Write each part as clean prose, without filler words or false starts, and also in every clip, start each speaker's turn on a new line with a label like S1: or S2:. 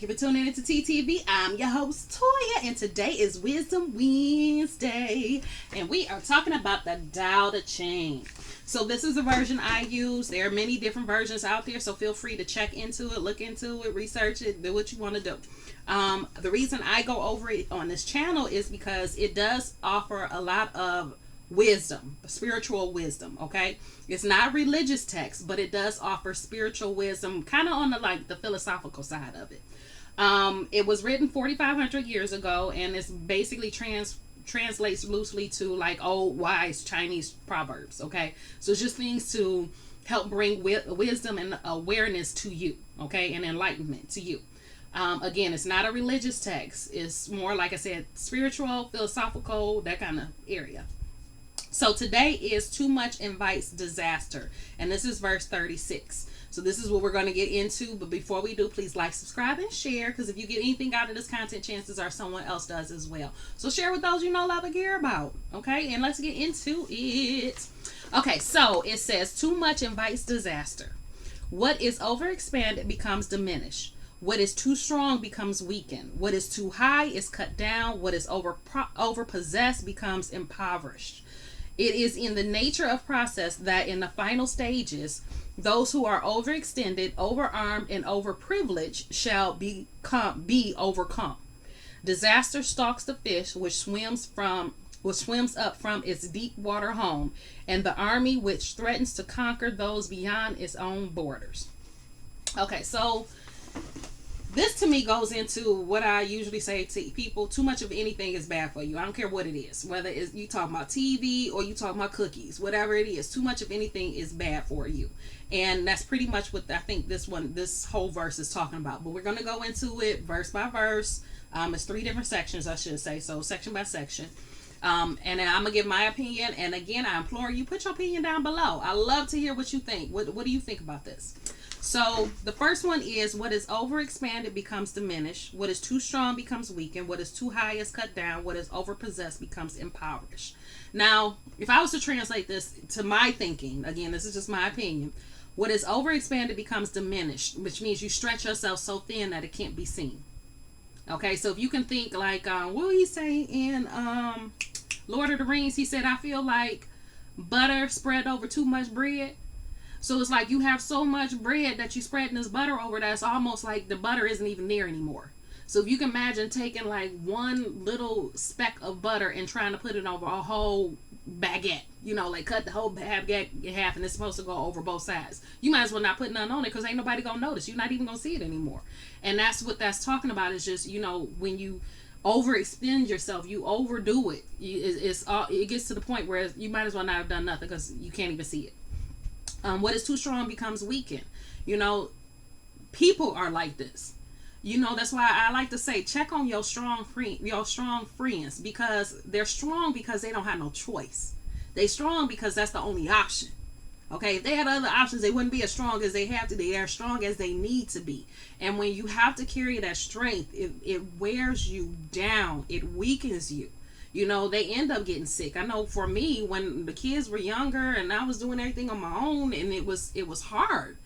S1: you for tuning into TTV. I'm your host, Toya, and today is Wisdom Wednesday. And we are talking about the Tao Te Ching. So this is the version I use. There are many different versions out there, so feel free to check into it, look into it, research it, do what you want to do. The reason I go over it on this channel is because it does offer a lot of wisdom, spiritual wisdom. Okay, it's not religious text, but it does offer spiritual wisdom, kind of on the philosophical side of it. It was written 4,500 years ago, and it's basically translates loosely to like old wise Chinese proverbs. Okay, so it's just things to help bring wisdom and awareness to you. Okay, and enlightenment to you. Again, it's not a religious text. It's more, like I said, spiritual, philosophical, that kind of area. So today is too much invites disaster. And this is verse 36. So this is what we're going to get into. But before we do, please like, subscribe, and share. Because if you get anything out of this content, chances are someone else does as well. So share with those you know, love, and care about. Okay, and let's get into it. Okay, so it says too much invites disaster. What is overexpanded becomes diminished. What is too strong becomes weakened. What is too high is cut down. What is overpossessed becomes impoverished. It is in the nature of process that in the final stages, those who are overextended, overarmed, and overprivileged shall be overcome. Disaster stalks the fish which swims up from its deep water home, and the army which threatens to conquer those beyond its own borders. Okay, so this to me goes into what I usually say to people: too much of anything is bad for you. I don't care what it is, whether it's you talking about TV or you talking about cookies, whatever it is, too much of anything is bad for you. And that's pretty much what I think this whole verse is talking about. But we're going to go into it verse by verse. It's 3 different sections, I should say, so section by section. And then I'm gonna give my opinion, and again, I implore you, put your opinion down below. I love to hear what you think. What do you think about this? So the first one is: what is overexpanded becomes diminished. What is too strong becomes weakened. What is too high is cut down. What is overpossessed becomes impoverished. Now, if I was to translate this to my thinking, again, this is just my opinion. What is overexpanded becomes diminished, which means you stretch yourself so thin that it can't be seen. Okay, so if you can think like, what will he say in Lord of the Rings? He said, I feel like butter spread over too much bread. So it's like you have so much bread that you spreading this butter over that's almost like the butter isn't even there anymore. So if you can imagine taking like one little speck of butter and trying to put it over a whole baguette, like cut the whole baguette in half, and it's supposed to go over both sides. You might as well not put none on it, because ain't nobody gonna notice. You're not even gonna see it anymore. And that's what that's talking about. Is just, when you overextend yourself, you overdo it. It gets to the point where you might as well not have done nothing, because you can't even see it. What is too strong becomes weakened. People are like this. That's why I like to say, check on your strong friends, because they're strong because they don't have no choice. They strong because that's the only option. Okay, if they had other options, they wouldn't be as strong as they have to. They are strong as they need to be. And when you have to carry that strength, it wears you down. It weakens you. They end up getting sick. I know for me, when the kids were younger and I was doing everything on my own, and it was hard.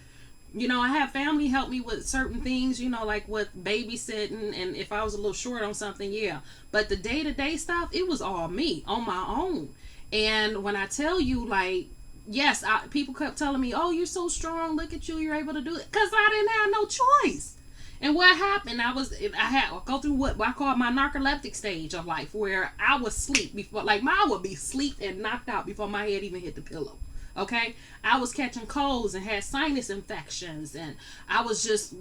S1: I had family help me with certain things, like with babysitting, and if I was a little short on something, yeah. But the day-to-day stuff, it was all me, on my own. And when I tell you, like, yes, people kept telling me, oh, you're so strong, look at you, you're able to do it. Because I didn't have no choice. And what happened, I had go through what I call my narcoleptic stage of life, where I would sleep before, like, I would be asleep and knocked out before my head even hit the pillow. Okay, I was catching colds and had sinus infections, and I was just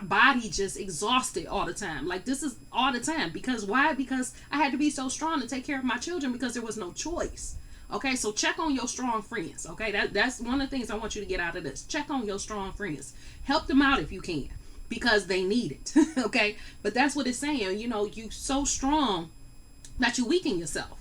S1: body just exhausted all the time. Like, this is all the time. Because why? Because I had to be so strong to take care of my children, because there was no choice. Okay, so check on your strong friends. Okay, that's one of the things I want you to get out of this. Check on your strong friends. Help them out if you can, because they need it. Okay, but that's what it's saying. You so strong that you weaken yourself.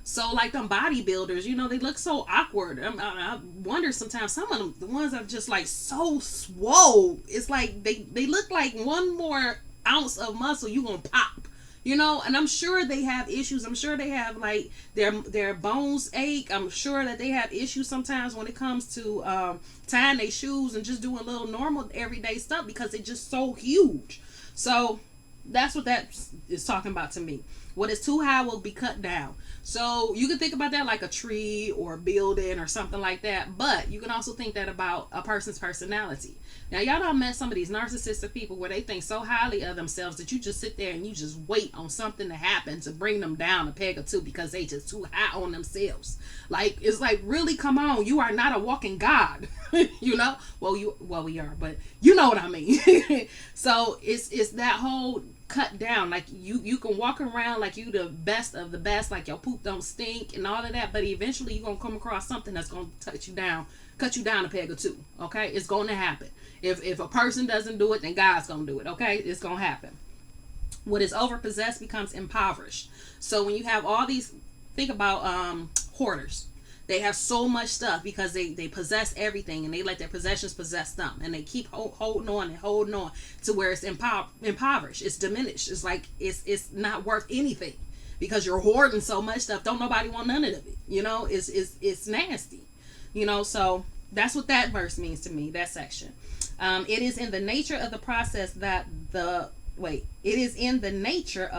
S1: So like them bodybuilders, they look so awkward. I wonder sometimes, some of them, the ones that are just like so swole, it's like they look like one more ounce of muscle, you gonna pop. And I'm sure they have issues. I'm sure they have like their bones ache. I'm sure that they have issues sometimes when it comes to tying their shoes and just doing little normal everyday stuff because it's just so huge. So that's what that is talking about to me. What is too high will be cut down. So you can think about that like a tree or a building or something like that. But you can also think that about a person's personality. Now, y'all done met some of these narcissistic people where they think so highly of themselves that you just sit there and you just wait on something to happen to bring them down a peg or two because they just too high on themselves. Like, it's like, really, come on, you are not a walking God. Well, we are, but you know what I mean. So it's that whole cut down. Like, you can walk around like you the best of the best, like your poop don't stink and all of that, but eventually you're gonna come across something that's gonna cut you down a peg or two. Okay, it's going to happen. If a person doesn't do it, then God's gonna do it. Okay, it's gonna happen. What is overpossessed becomes impoverished. So when you have all these, think about hoarders. They have so much stuff because they possess everything and they let their possessions possess them, and they keep holding on to where it's impoverished. It's diminished. It's like it's not worth anything because you're hoarding so much stuff. Don't nobody want none of it. It's nasty. So that's what that verse means to me. That section. It is in the nature of the process that it is in the nature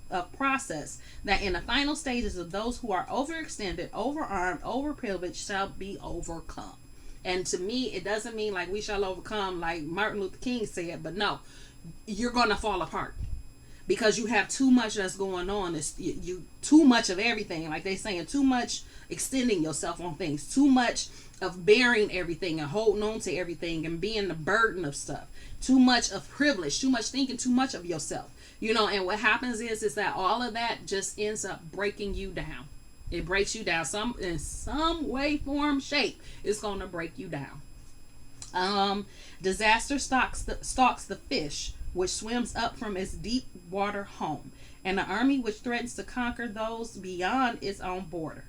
S1: of process that in the final stages of those who are overextended, overarmed, overprivileged shall be overcome. And to me, it doesn't mean like we shall overcome like Martin Luther King said, but no, you're going to fall apart because you have too much that's going on. It's you too much of everything. Like they saying, too much extending yourself on things, too much of bearing everything and holding on to everything and being the burden of stuff, too much of privilege, too much thinking too much of yourself, and what happens is that all of that just ends up breaking you down. It breaks you down in some way, form, shape. It's going to break you down. Disaster stalks the fish which swims up from its deep water home, and the army which threatens to conquer those beyond its own border.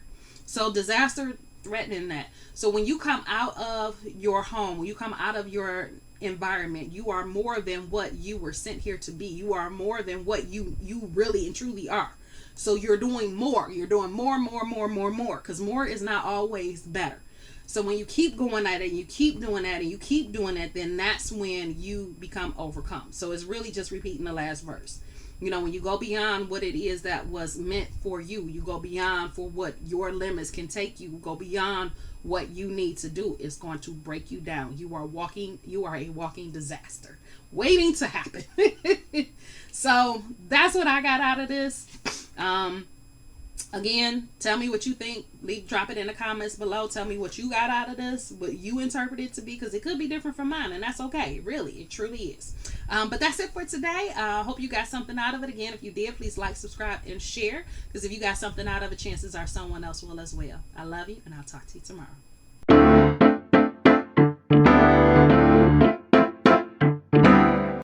S1: So disaster threatening that. So when you come out of your home, when you come out of your environment, you are more than what you were sent here to be. You are more than what you really and truly are. So you're doing more. You're doing more, because more is not always better. So when you keep going at it, and you keep doing that, and you keep doing that, then that's when you become overcome. So it's really just repeating the last verse. When you go beyond what it is that was meant for you, you go beyond for what your limits can take you, go beyond what you need to do. It's going to break you down. You are a walking disaster waiting to happen. So that's what I got out of this. Again, tell me what you think. Drop it in the comments below. Tell me what you got out of this, what you interpret it to be, because it could be different from mine, and that's okay. It truly is. But that's it for today. I hope you got something out of it. Again, if you did, please like, subscribe, and share, because if you got something out of it, chances are someone else will as well. I love you, and I'll talk to you tomorrow.